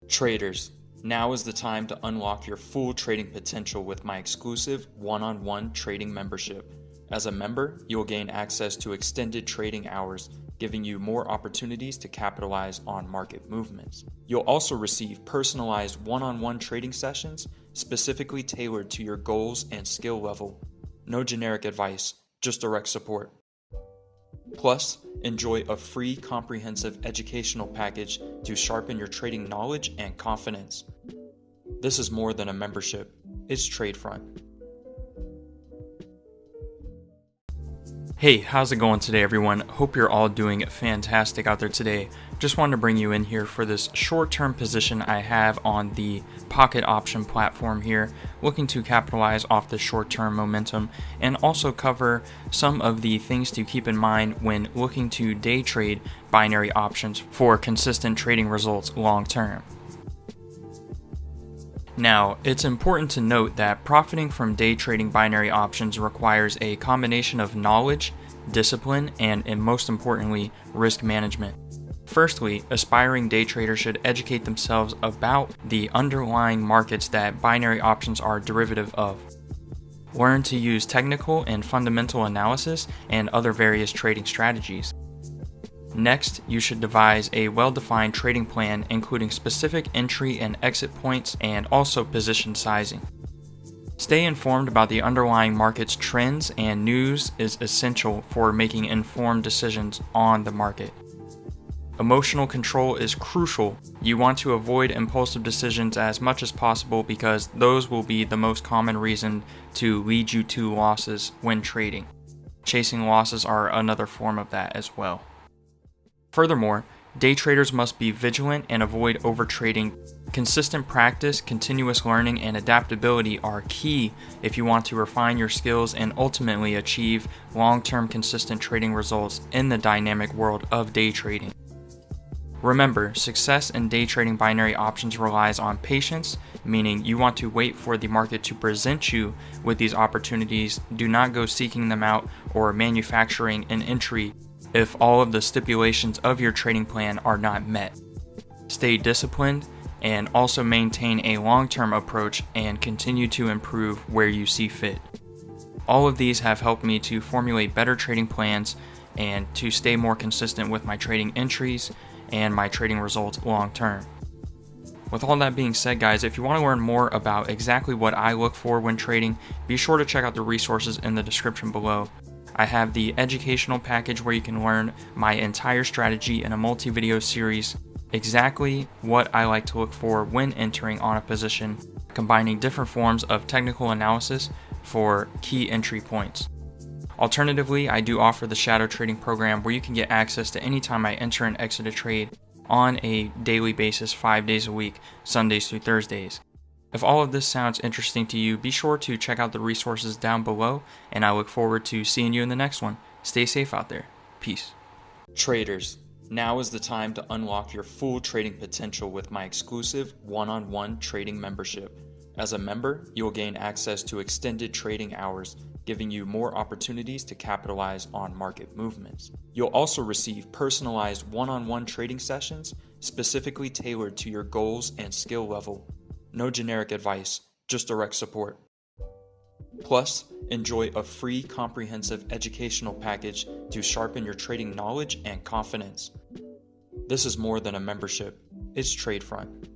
Traders, now is the time to unlock your full trading potential with my exclusive one-on-one trading membership. As a member, you'll gain access to extended trading hours, giving you more opportunities to capitalize on market movements. You'll also receive personalized one-on-one trading sessions specifically tailored to your goals and skill level. No generic advice, just direct support. Plus, enjoy a free comprehensive educational package to sharpen your trading knowledge and confidence. This is more than a membership, it's TradeFront. Hey, how's it going today, everyone? Hope you're all doing fantastic out there today. Just wanted to bring you in here for this short-term position I have on the pocket option platform here, looking to capitalize off the short-term momentum and also cover some of the things to keep in mind when looking to day trade binary options for consistent trading results long-term. Now, it's important to note that profiting from day trading binary options requires a combination of knowledge, discipline, and most importantly, risk management. Firstly, aspiring day traders should educate themselves about the underlying markets that binary options are derivative of. Learn to use technical and fundamental analysis and other various trading strategies. Next, you should devise a well-defined trading plan including specific entry and exit points and also position sizing. Stay informed about the underlying market's trends, and news is essential for making informed decisions on the market. Emotional control is crucial. You want to avoid impulsive decisions as much as possible because those will be the most common reason to lead you to losses when trading. Chasing losses are another form of that as well. Furthermore, day traders must be vigilant and avoid overtrading. Consistent practice, continuous learning, and adaptability are key if you want to refine your skills and ultimately achieve long-term consistent trading results in the dynamic world of day trading. Remember, success in day trading binary options relies on patience, meaning you want to wait for the market to present you with these opportunities. Do not go seeking them out or manufacturing an entry if all of the stipulations of your trading plan are not met. Stay disciplined and also maintain a long-term approach and continue to improve where you see fit. All of these have helped me to formulate better trading plans and to stay more consistent with my trading entries and my trading results long-term. With all that being said, guys, if you want to learn more about exactly what I look for when trading, be sure to check out the resources in the description below. I have the educational package where you can learn my entire strategy in a multi-video series, exactly what I like to look for when entering on a position, combining different forms of technical analysis for key entry points. Alternatively, I do offer the shadow trading program where you can get access to any time I enter and exit a trade on a daily basis, 5 days a week, Sundays through Thursdays. If all of this sounds interesting to you, be sure to check out the resources down below, and I look forward to seeing you in the next one. Stay safe out there. Peace. Traders, now is the time to unlock your full trading potential with my exclusive one-on-one trading membership. As a member, you'll gain access to extended trading hours, giving you more opportunities to capitalize on market movements. You'll also receive personalized one-on-one trading sessions specifically tailored to your goals and skill level. No generic advice, just direct support. Plus, enjoy a free comprehensive educational package to sharpen your trading knowledge and confidence. This is more than a membership, it's TradeFront.